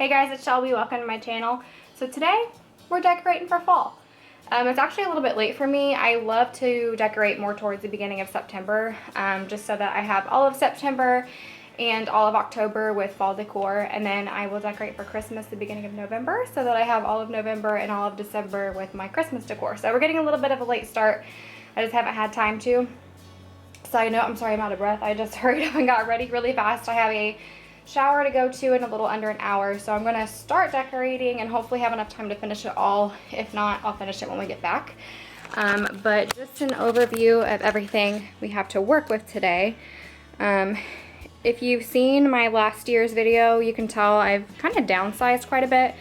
Hey guys, it's Shelby. Welcome to my channel. So today we're decorating for fall. It's actually a little bit late for me. I love to decorate more towards the beginning of September, just so that I have all of September and all of October with fall decor, and then I will decorate for Christmas the beginning of November so that I have all of November and all of December with my Christmas decor. So we're getting a little bit of a late start. I just haven't had time to. Side note, I'm sorry I'm out of breath. I just hurried up and got ready really fast. I have a shower to go to in a little under an hour, so I'm gonna start decorating and hopefully have enough time to finish it all. If not, I'll finish it when we get back. But just an overview of everything we have to work with today. If you've seen my last year's video, you can tell I've kind of downsized quite a bit.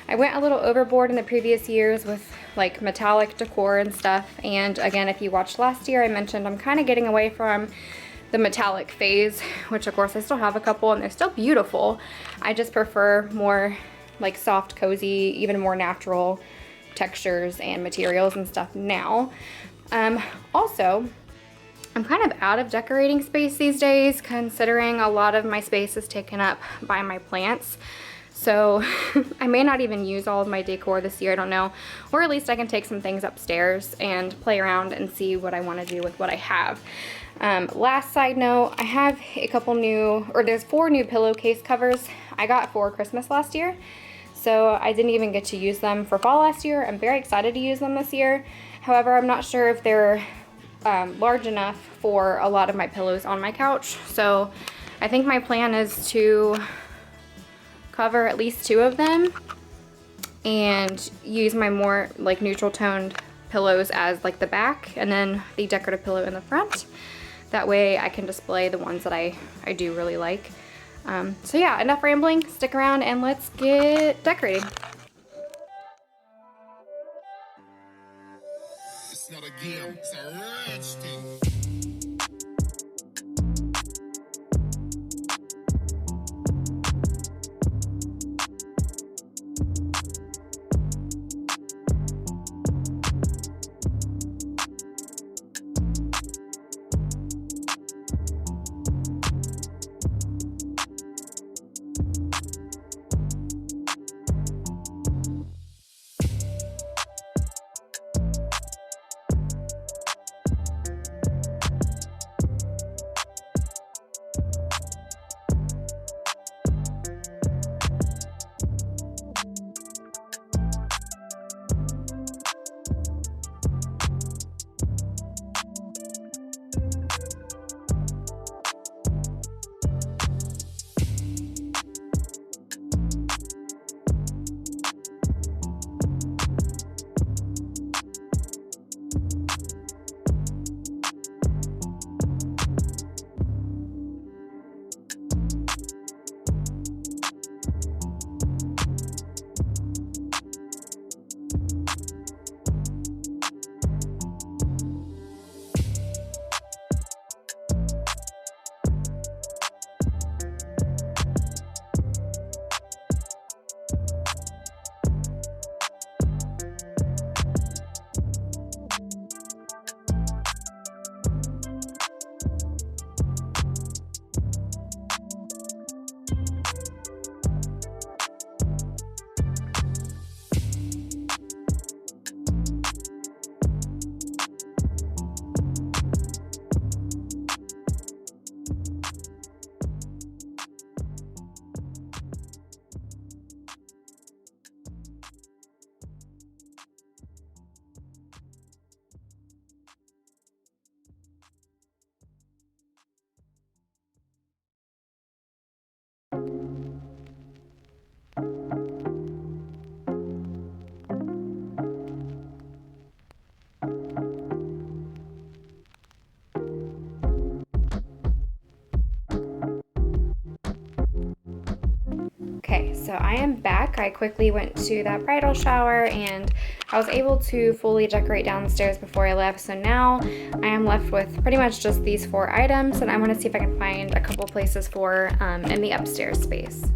I went a little overboard in the previous years with like metallic decor and stuff, and again, if you watched last year, I mentioned I'm kind of getting away from the metallic phase, which of course I still have a couple and they're still beautiful. I just prefer more like soft, cozy, even more natural textures and materials and stuff now. Also, I'm kind of out of decorating space these days, considering a lot of my space is taken up by my plants. So I may not even use all of my decor this year, I don't know. Or at least I can take some things upstairs and play around and see what I want to do with what I have. Last side note, I have a couple new, or there's 4 new pillowcase covers I got for Christmas last year. So I didn't even get to use them for fall last year. I'm very excited to use them this year. However, I'm not sure if they're large enough for a lot of my pillows on my couch. So I think my plan is to cover at least 2 of them and use my more like neutral toned pillows as like the back, and then the decorative pillow in the front. That way I can display the ones that I do really like. So yeah, enough rambling. Stick around and let's get decorating. It's not a game, it's a rich thing. Okay, so I am back. I quickly went to that bridal shower and I was able to fully decorate downstairs before I left. So now I am left with pretty much just these 4 items, and I want to see if I can find a couple places for in the upstairs space.